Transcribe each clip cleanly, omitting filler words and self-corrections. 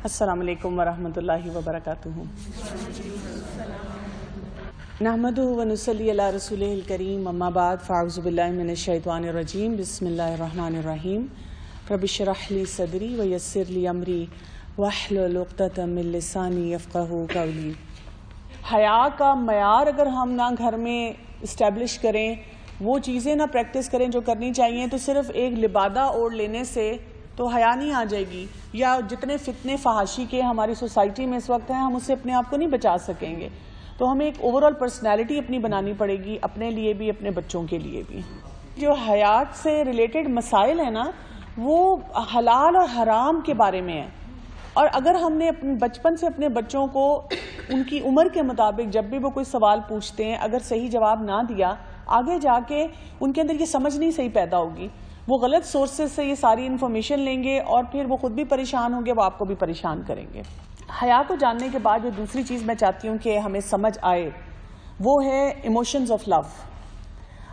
السلام علیکم ورحمۃ اللہ وبرکاتہ. نحمدہ ونصلی علی رسولہ الکریم، اما بعد، فاعوذ باللہ من الشیطان الرجیم، بسم اللہ الرحمن الرحیم. رب اشرح لی صدری ویسر لی امری واحلل عقدۃ من لسانی یفقہوا قولی. حیا کا معیار اگر ہم نہ گھر میں اسٹیبلش کریں، وہ چیزیں نہ پریکٹس کریں جو کرنی چاہیے، تو صرف ایک لبادہ اوڑھ لینے سے تو حیا نہیں آ جائے گی. یا جتنے فتنے فحاشی کے ہماری سوسائٹی میں اس وقت ہیں، ہم اس سے اپنے آپ کو نہیں بچا سکیں گے. تو ہمیں ایک اوور آل پرسنالٹی اپنی بنانی پڑے گی، اپنے لیے بھی اپنے بچوں کے لیے بھی. جو حیات سے ریلیٹڈ مسائل ہیں نا، وہ حلال اور حرام کے بارے میں ہیں. اور اگر ہم نے بچپن سے اپنے بچوں کو ان کی عمر کے مطابق جب بھی وہ کوئی سوال پوچھتے ہیں اگر صحیح جواب نہ دیا، آگے جا کے ان کے اندر یہ سمجھ نہیں صحیح پیدا ہوگی. وہ غلط سورسز سے یہ ساری انفارمیشن لیں گے اور پھر وہ خود بھی پریشان ہوں گے، وہ آپ کو بھی پریشان کریں گے. حیا کو جاننے کے بعد جو دوسری چیز میں چاہتی ہوں کہ ہمیں سمجھ آئے، وہ ہے ایموشنز آف لو.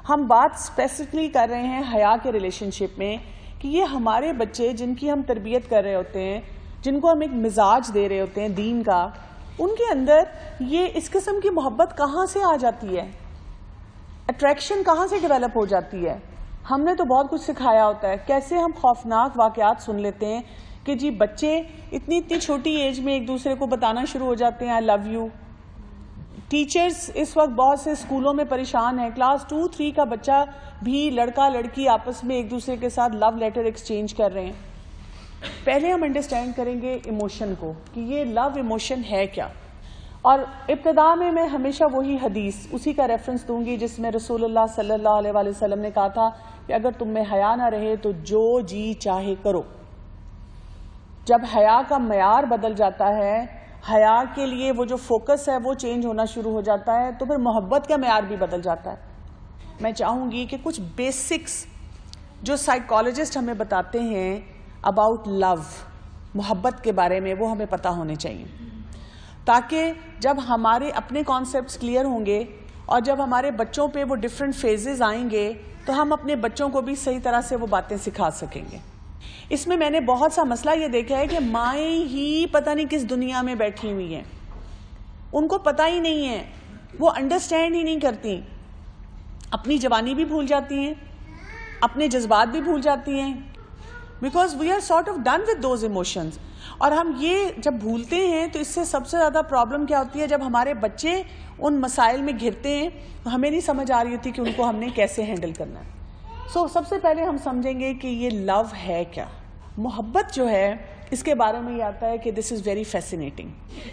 ہم بات اسپیسیفکلی کر رہے ہیں حیا کے ریلیشن شپ میں کہ یہ ہمارے بچے جن کی ہم تربیت کر رہے ہوتے ہیں، جن کو ہم ایک مزاج دے رہے ہوتے ہیں دین کا، ان کے اندر یہ اس قسم کی محبت کہاں سے آ جاتی ہے، اٹریکشن کہاں سے ڈیولپ ہو جاتی ہے. ہم نے تو بہت کچھ سکھایا ہوتا ہے. کیسے ہم خوفناک واقعات سن لیتے ہیں کہ جی بچے اتنی چھوٹی ایج میں ایک دوسرے کو بتانا شروع ہو جاتے ہیں آئی لو یو. ٹیچرز اس وقت بہت سے اسکولوں میں پریشان ہیں، کلاس 2-3 کا بچہ بھی لڑکا لڑکی آپس میں ایک دوسرے کے ساتھ لو لیٹر ایکسچینج کر رہے ہیں. پہلے ہم انڈرسٹینڈ کریں گے ایموشن کو کہ یہ لو ایموشن ہے کیا. اور ابتدا میں ہمیشہ وہی حدیث اسی کا ریفرنس دوں گی جس میں رسول اللہ صلی اللہ علیہ وآلہ وسلم نے کہا تھا کہ اگر تم میں حیا نہ رہے تو جو جی چاہے کرو. جب حیا کا معیار بدل جاتا ہے، حیا کے لیے وہ جو فوکس ہے وہ چینج ہونا شروع ہو جاتا ہے، تو پھر محبت کا معیار بھی بدل جاتا ہے. میں چاہوں گی کہ کچھ بیسکس جو سائیکالوجسٹ ہمیں بتاتے ہیں اباؤٹ لو، محبت کے بارے میں، وہ ہمیں پتہ ہونے چاہیے، تاکہ جب ہمارے اپنے کانسیپٹس کلیئر ہوں گے اور جب ہمارے بچوں پہ وہ ڈفرینٹ فیزز آئیں گے تو ہم اپنے بچوں کو بھی صحیح طرح سے وہ باتیں سکھا سکیں گے. اس میں نے بہت سا مسئلہ یہ دیکھا ہے کہ مائیں ہی پتہ نہیں کس دنیا میں بیٹھی ہوئی ہیں، ان کو پتہ ہی نہیں ہے، وہ انڈرسٹینڈ ہی نہیں کرتی، اپنی جوانی بھی بھول جاتی ہیں، اپنے جذبات بھی بھول جاتی ہیں، because we are sort of done with those emotions. اور ہم یہ جب بھولتے ہیں تو اس سے سب سے زیادہ پرابلم کیا ہوتی ہے، جب ہمارے بچے ان مسائل میں گھرتے ہیں ہمیں نہیں سمجھ آ رہی ہوتی کہ ان کو ہم نے کیسے ہینڈل کرنا ہے. سب سے پہلے ہم سمجھیں گے کہ یہ لو ہے کیا. محبت جو ہے اس کے بارے میں یہ آتا ہے کہ دس از ویری فیسینیٹنگ.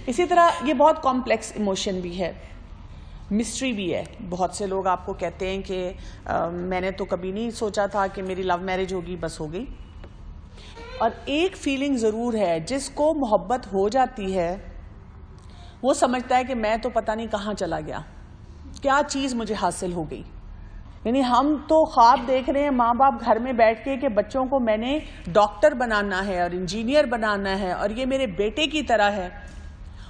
اسی طرح یہ بہت کمپلیکس ایموشن بھی ہے، مسٹری بھی ہے. بہت سے لوگ آپ کو کہتے ہیں کہ میں نے تو کبھی نہیں سوچا تھا کہ میری لو میرج ہوگی، بس ہو گئی. اور ایک فیلنگ ضرور ہے، جس کو محبت ہو جاتی ہے وہ سمجھتا ہے کہ میں تو پتہ نہیں کہاں چلا گیا، کیا چیز مجھے حاصل ہو گئی. یعنی ہم تو خواب دیکھ رہے ہیں ماں باپ گھر میں بیٹھ کے کہ بچوں کو میں نے ڈاکٹر بنانا ہے اور انجینئر بنانا ہے اور یہ میرے بیٹے کی طرح ہے.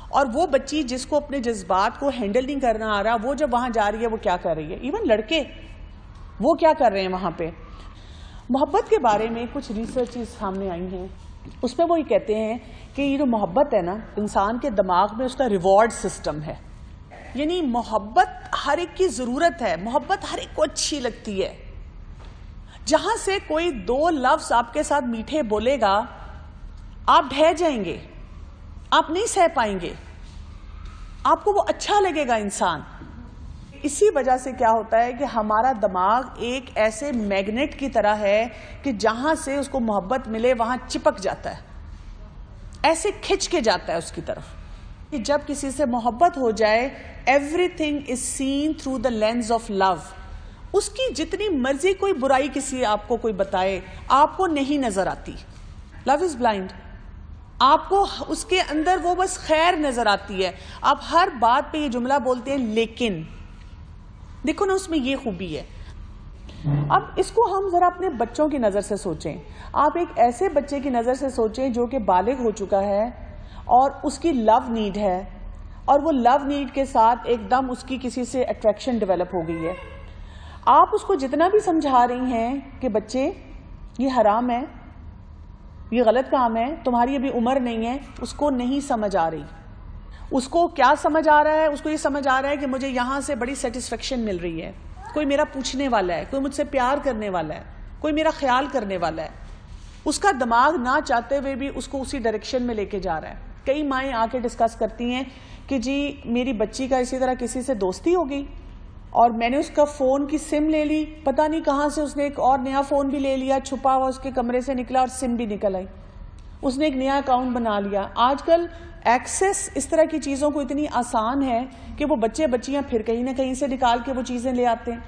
اور وہ بچی جس کو اپنے جذبات کو ہینڈل نہیں کرنا آ رہا، وہ جب وہاں جا رہی ہے وہ کیا کر رہی ہے. ایون لڑکے وہ کیا کر رہے ہیں وہاں پہ. محبت کے بارے میں کچھ ریسرچز سامنے آئی ہیں، اس میں وہ یہ کہتے ہیں کہ یہ جو محبت ہے نا، انسان کے دماغ میں اس کا ریوارڈ سسٹم ہے. یعنی محبت ہر ایک کی ضرورت ہے، محبت ہر ایک کو اچھی لگتی ہے. جہاں سے کوئی 2 لفظ آپ کے ساتھ میٹھے بولے گا آپ ڈھہ جائیں گے، آپ نہیں سہ پائیں گے، آپ کو وہ اچھا لگے گا انسان. اسی وجہ سے کیا ہوتا ہے کہ ہمارا دماغ ایک ایسے میگنیٹ کی طرح ہے کہ جہاں سے اس کو محبت ملے وہاں چپک جاتا ہے، ایسے کھچ کے جاتا ہے اس کی طرف. کہ جب کسی سے محبت ہو جائے، everything is seen through the lens of love. اس کی جتنی مرضی کوئی برائی کسی آپ کو کوئی بتائے، آپ کو نہیں نظر آتی. لو از بلائنڈ. آپ کو اس کے اندر وہ بس خیر نظر آتی ہے. آپ ہر بات پہ یہ جملہ بولتے ہیں لیکن. دیکھو نا، اس میں یہ خوبی ہے. اب اس کو ہم ذرا اپنے بچوں کی نظر سے سوچیں. آپ ایک ایسے بچے کی نظر سے سوچیں جو کہ بالغ ہو چکا ہے اور اس کی لو نیڈ ہے، اور وہ لو نیڈ کے ساتھ ایک دم اس کی کسی سے اٹریکشن ڈیولپ ہو گئی ہے. آپ اس کو جتنا بھی سمجھا رہی ہیں کہ بچے یہ حرام ہے، یہ غلط کام ہے, تمہاری ابھی عمر نہیں ہے. اس کو نہیں سمجھ آ رہی. اس کو کیا سمجھ آ رہا ہے؟ اس کو یہ سمجھ آ رہا ہے کہ مجھے یہاں سے بڑی سیٹسفیکشن مل رہی ہے, کوئی میرا پوچھنے والا ہے, کوئی مجھ سے پیار کرنے والا ہے, کوئی میرا خیال کرنے والا ہے. اس کا دماغ نہ چاہتے ہوئے بھی اس کو اسی ڈائریکشن میں لے کے جا رہا ہے. کئی مائیں آ کے ڈسکس کرتی ہیں کہ جی میری بچی کا اسی طرح کسی سے دوستی ہو گئی اور میں نے اس کا فون کی سم لے لی, پتہ نہیں کہاں سے اس نے ایک اور نیا فون بھی لے لیا, چھپا ہوا اس کے کمرے سے نکلا اور سم بھی نکل آئی. اس نے ایک نیا اکاؤنٹ بنا لیا. آج کل ایکسس اس طرح کی چیزوں کو اتنی آسان ہے کہ وہ بچے بچیاں پھر کہیں نہ کہیں سے نکال کے وہ چیزیں لے آتے ہیں.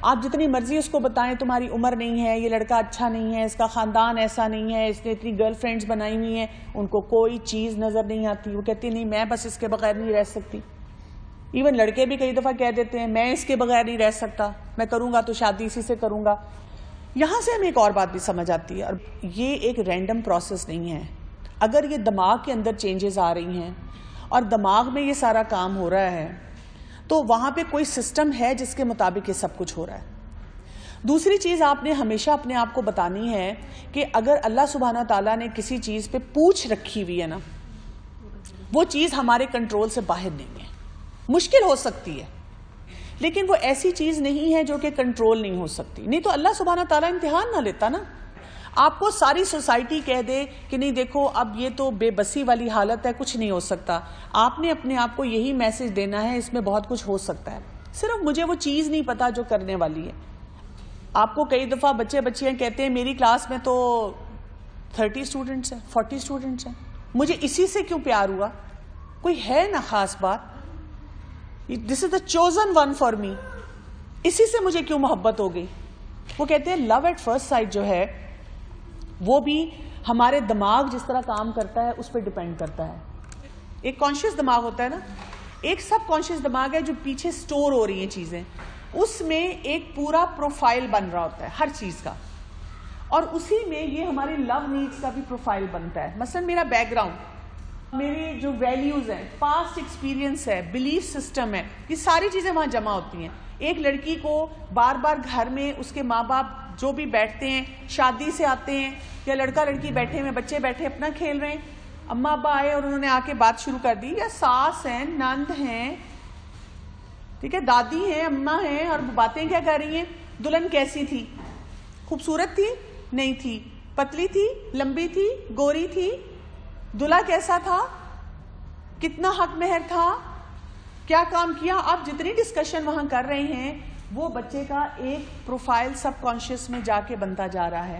آپ جتنی مرضی اس کو بتائیں تمہاری عمر نہیں ہے, یہ لڑکا اچھا نہیں ہے, اس کا خاندان ایسا نہیں ہے, اس نے اتنی گرل فرینڈز بنائی ہوئی ہیں, ان کو کوئی چیز نظر نہیں آتی. وہ کہتی نہیں میں بس اس کے بغیر نہیں رہ سکتی. ایون لڑکے بھی کئی دفعہ کہہ دیتے ہیں میں اس کے بغیر نہیں رہ سکتا, میں کروں گا تو شادی اسی سے کروں گا. یہاں سے ہمیں ایک اور بات بھی سمجھ آتی ہے, اور یہ ایک رینڈم پروسیس نہیں ہے. اگر یہ دماغ کے اندر چینجز آ رہی ہیں اور دماغ میں یہ سارا کام ہو رہا ہے تو وہاں پہ کوئی سسٹم ہے جس کے مطابق یہ سب کچھ ہو رہا ہے. دوسری چیز آپ نے ہمیشہ اپنے آپ کو بتانی ہے کہ اگر اللہ سبحانہ تعالیٰ نے کسی چیز پہ پوچھ رکھی ہوئی ہے نا, وہ چیز ہمارے کنٹرول سے باہر نہیں ہے. مشکل ہو سکتی ہے لیکن وہ ایسی چیز نہیں ہے جو کہ کنٹرول نہیں ہو سکتی. نہیں تو اللہ سبحانہ تعالیٰ امتحان نہ لیتا نا. آپ کو ساری سوسائٹی کہہ دے کہ نہیں دیکھو اب یہ تو بے بسی والی حالت ہے, کچھ نہیں ہو سکتا. آپ نے اپنے آپ کو یہی میسج دینا ہے اس میں بہت کچھ ہو سکتا ہے, صرف مجھے وہ چیز نہیں پتا جو کرنے والی ہے. آپ کو کئی دفعہ بچے بچیاں کہتے ہیں میری کلاس میں تو 30 اسٹوڈنٹس ہیں, 40 اسٹوڈنٹس ہیں, مجھے اسی سے کیوں پیار ہوا؟ کوئی ہے نا خاص بات, دس از دا چوزن ون فار می, اسی سے مجھے کیوں محبت ہو گئی؟ وہ کہتے ہیں لو ایٹ فرسٹ سائٹ جو ہے وہ بھی ہمارے دماغ جس طرح کام کرتا ہے اس پہ ڈیپینڈ کرتا ہے. ایک کانشیس دماغ ہوتا ہے نا, ایک سب کانشیس دماغ ہے جو پیچھے سٹور ہو رہی ہیں چیزیں, اس میں ایک پورا پروفائل بن رہا ہوتا ہے ہر چیز کا, اور اسی میں یہ ہماری لو نیڈز کا بھی پروفائل بنتا ہے. مثلا میرا بیک گراؤنڈ, میرے جو ویلیوز ہیں, پاسٹ ایکسپیرینس ہے, بلیف سسٹم ہے, یہ ساری چیزیں وہاں جمع ہوتی ہیں. ایک لڑکی کو بار بار گھر میں اس کے ماں باپ جو بھی بیٹھتے ہیں, شادی سے آتے ہیں یا لڑکا لڑکی بیٹھے ہوئے, بچے بیٹھے اپنا کھیل رہے ہیں, اماں ابا آئے اور انہوں نے آ کے بات شروع کر دی, یا ساس ہیں, نند ہیں, ٹھیک ہے, دادی ہیں, اماں ہیں, اور باتیں کیا کر رہی ہیں, دلہن کیسی تھی, خوبصورت تھی, نہیں تھی, پتلی تھی, لمبی تھی, گوری تھی, دلہا کیسا تھا, کتنا حق مہر تھا, کیا کام کیا. آپ جتنی ڈسکشن وہاں کر رہے ہیں وہ بچے کا ایک پروفائل سب کانشیس میں جا کے بنتا جا رہا ہے.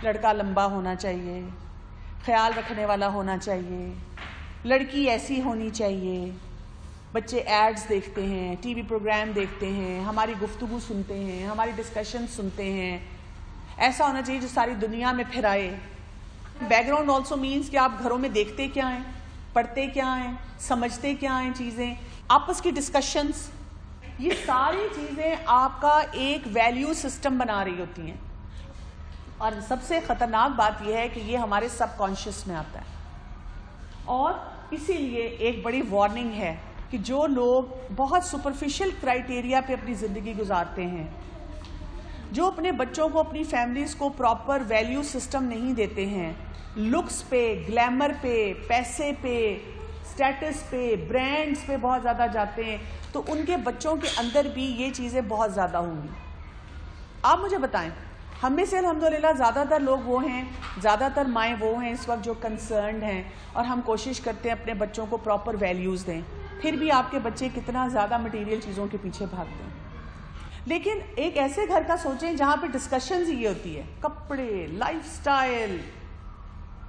لڑکا لمبا ہونا چاہیے, خیال رکھنے والا ہونا چاہیے, لڑکی ایسی ہونی چاہیے. بچے ایڈز دیکھتے ہیں, ٹی وی پروگرام دیکھتے ہیں, ہماری گفتگو سنتے ہیں, ہماری ڈسکشن سنتے ہیں, ایسا ہونا چاہیے جو ساری دنیا میں پھرائے. بیک گراؤنڈ آلسو مینس کہ آپ گھروں میں دیکھتے کیا ہیں, پڑھتے کیا ہیں, سمجھتے کیا ہیں چیزیں, آپس کی ڈسکشنز, یہ ساری چیزیں آپ کا ایک ویلیو سسٹم بنا رہی ہوتی ہیں. اور سب سے خطرناک بات یہ ہے کہ یہ ہمارے سب کانشیس میں آتا ہے. اور اسی لیے ایک بڑی وارننگ ہے کہ جو لوگ بہت سپرفیشل کرائیٹیریا پہ اپنی زندگی گزارتے ہیں, جو اپنے بچوں کو, اپنی فیملیز کو پراپر ویلیو سسٹم نہیں دیتے ہیں, لکس پہ, گلیمر پہ, پیسے پہ, سٹیٹس پہ, برانڈز پہ بہت زیادہ جاتے ہیں, تو ان کے بچوں کے اندر بھی یہ چیزیں بہت زیادہ ہوں گی. آپ مجھے بتائیں, ہم میں سے الحمدللہ زیادہ تر لوگ وہ ہیں, زیادہ تر مائیں وہ ہیں اس وقت جو کنسرنڈ ہیں, اور ہم کوشش کرتے ہیں اپنے بچوں کو پراپر ویلیوز دیں. پھر بھی آپ کے بچے کتنا زیادہ مٹیریل چیزوں کے پیچھے بھاگتے ہیں. لیکن ایک ایسے گھر کا سوچیں جہاں پہ ڈسکشنز یہ ہوتی ہے, کپڑے, لائف سٹائل,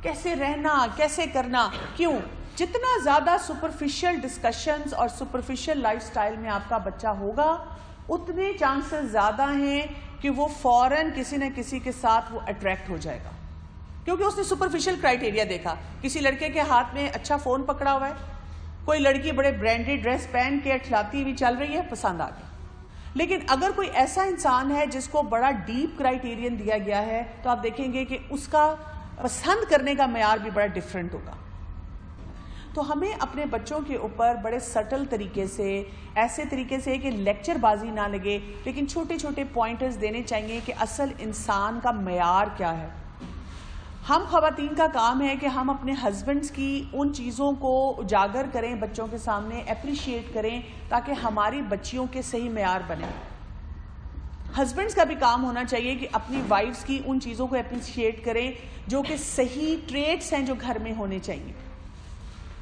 کیسے رہنا, کیسے کرنا. کیوں؟ جتنا زیادہ سپرفیشل ڈسکشنز اور سپرفیشل لائف سٹائل میں آپ کا بچہ ہوگا, اتنے چانسز زیادہ ہیں کہ وہ فوراً کسی نہ کسی کے ساتھ وہ اٹریکٹ ہو جائے گا, کیونکہ اس نے سپرفیشل کرائیٹیریا دیکھا. کسی لڑکے کے ہاتھ میں اچھا فون پکڑا ہوا ہے, کوئی لڑکی بڑے برانڈیڈ ڈریس پہن کے اٹھلاتی ہوئی چل رہی ہے, پسند آ گئی. لیکن اگر کوئی ایسا انسان ہے جس کو بڑا ڈیپ کرائیٹیرین دیا گیا ہے, تو آپ دیکھیں گے کہ اس کا پسند کرنے کا معیار بھی بڑا ڈیفرنٹ ہوگا. تو ہمیں اپنے بچوں کے اوپر بڑے سٹل طریقے سے, ایسے طریقے سے کہ لیکچر بازی نہ لگے, لیکن چھوٹے چھوٹے پوائنٹرز دینے چاہیے کہ اصل انسان کا معیار کیا ہے. ہم خواتین کا کام ہے کہ ہم اپنے ہسبینڈز کی ان چیزوں کو اجاگر کریں، بچوں کے سامنے اپریشیٹ کریں تاکہ ہماری بچیوں کے صحیح معیار بنے. ہسبینڈز کا بھی کام ہونا چاہیے کہ اپنی وائفز کی ان چیزوں کو اپریشیٹ کریں جو کہ صحیح ٹریٹس ہیں جو گھر میں ہونے چاہیے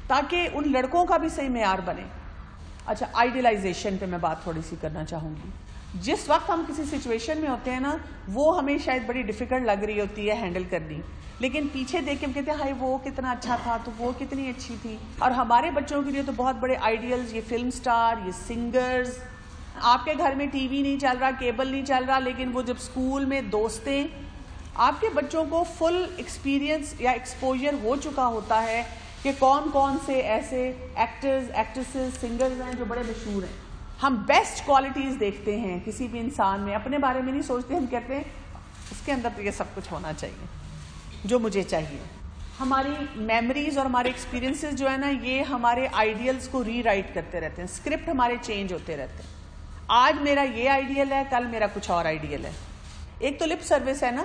تاکہ ان لڑکوں کا بھی صحیح معیار بنے. اچھا، آئیڈیلائزیشن پہ میں بات تھوڑی سی کرنا چاہوں گی. جس وقت ہم کسی سچویشن میں ہوتے ہیں نا، وہ ہمیں شاید بڑی ڈیفیکلٹ لگ رہی ہوتی ہے ہینڈل کرنی، لیکن پیچھے دیکھ کے ہم کہتے ہیں ہائے وہ کتنا اچھا تھا، تو وہ کتنی اچھی تھی. اور ہمارے بچوں کے لیے تو بہت بڑے آئیڈیلز، یہ فلم سٹار، یہ سنگرز. آپ کے گھر میں ٹی وی نہیں چل رہا، کیبل نہیں چل رہا، لیکن وہ جب اسکول میں دوستیں، آپ کے بچوں کو فل ایکسپیرینس یا ایکسپوجر ہو چکا ہوتا ہے کہ کون کون سے ایسے ایکٹرز، ایکٹریسز، سنگرز ہیں جو بڑے مشہور ہیں. ہم بیسٹ کوالٹیز دیکھتے ہیں کسی بھی انسان میں، اپنے بارے میں نہیں سوچتے. ہم کہتے ہیں اس کے اندر تو یہ سب کچھ ہونا چاہیے جو مجھے چاہیے. ہماری میموریز اور ہمارے ایکسپیرینسز جو ہے نا، یہ ہمارے آئیڈیلز کو ری رائٹ کرتے رہتے ہیں. اسکرپٹ ہمارے چینج ہوتے رہتے ہیں. آج میرا یہ آئیڈیل ہے، کل میرا کچھ اور آئیڈیل ہے. ایک تو لپ سروس ہے نا،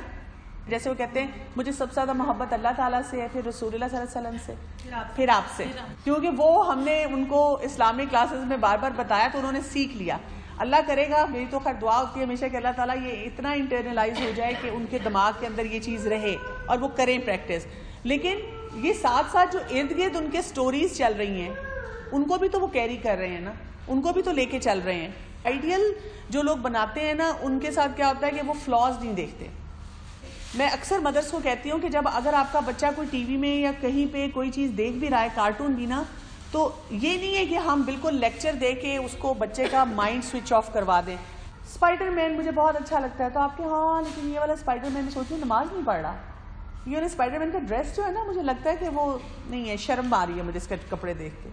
جیسے وہ کہتے ہیں مجھے سب سے زیادہ محبت اللہ تعالیٰ سے ہے، پھر رسول اللہ صلی اللہ علیہ وسلم سے، پھر آپ سے. کیونکہ وہ ہم نے ان کو اسلامی کلاسز میں بار بار بتایا تو انہوں نے سیکھ لیا. اللہ کرے گا، میری تو خیر دعا ہوتی ہے ہمیشہ کہ اللہ تعالیٰ یہ اتنا انٹرنلائز ہو جائے کہ ان کے دماغ کے اندر یہ چیز رہے اور وہ کریں پریکٹس. لیکن یہ ساتھ ساتھ جو ارد گرد ان کے سٹوریز چل رہی ہیں، ان کو بھی تو وہ کیری کر رہے ہیں نا، ان کو بھی تو لے کے چل رہے ہیں. آئیڈیل جو لوگ بناتے ہیں نا، ان کے ساتھ کیا ہوتا ہے کہ وہ فلاز نہیں دیکھتے. میں اکثر مدرس کو کہتی ہوں کہ جب اگر آپ کا بچہ کوئی ٹی وی میں یا کہیں پہ کوئی چیز دیکھ بھی رہا ہے، کارٹون بھی نا، تو یہ نہیں ہے کہ ہم بالکل لیکچر دے کے اس کو بچے کا مائنڈ سوئچ آف کروا دیں. اسپائڈر مین مجھے بہت اچھا لگتا ہے، تو آپ کے ہاں لیکن یہ والا اسپائڈر مین سوچیں نماز نہیں پڑھ رہا. یہ اسپائڈر مین کا ڈریس جو ہے نا، مجھے لگتا ہے کہ وہ نہیں ہے، شرم آ رہی ہے مجھے اس کے کپڑے دیکھ کے.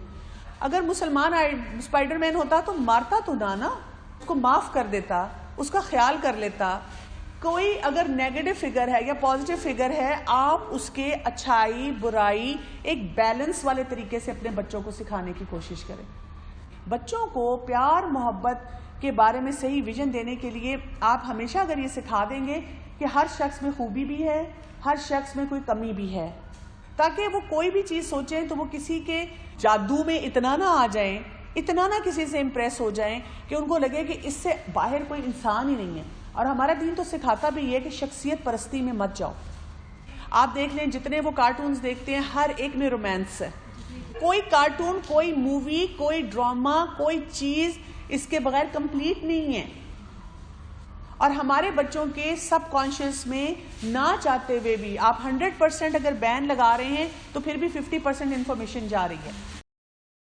اگر مسلمان اسپائڈر مین ہوتا تو مارتا تو نہ، اس کو معاف کر دیتا، اس کا خیال کر لیتا. کوئی اگر نیگیٹو فگر ہے یا پازیٹیو فگر ہے، آپ اس کے اچھائی برائی ایک بیلنس والے طریقے سے اپنے بچوں کو سکھانے کی کوشش کریں. بچوں کو پیار محبت کے بارے میں صحیح ویژن دینے کے لیے آپ ہمیشہ اگر یہ سکھا دیں گے کہ ہر شخص میں خوبی بھی ہے، ہر شخص میں کوئی کمی بھی ہے، تاکہ وہ کوئی بھی چیز سوچیں تو وہ کسی کے جادو میں اتنا نہ آ جائیں، اتنا نہ کسی سے امپریس ہو جائیں کہ ان کو لگے کہ اس سے باہر کوئی انسان ہی نہیں ہے. اور ہمارا دین تو سکھاتا بھی یہ کہ شخصیت پرستی میں مت جاؤ. آپ دیکھ لیں جتنے وہ کارٹونز دیکھتے ہیں، ہر ایک میں رومانس ہے. کوئی کارٹون، کوئی مووی، کوئی ڈرامہ، کوئی چیز اس کے بغیر کمپلیٹ نہیں ہے. اور ہمارے بچوں کے سب کانشیس میں نہ چاہتے ہوئے بھی آپ 100% اگر بین لگا رہے ہیں تو پھر بھی 50% انفارمیشن جا رہی ہے.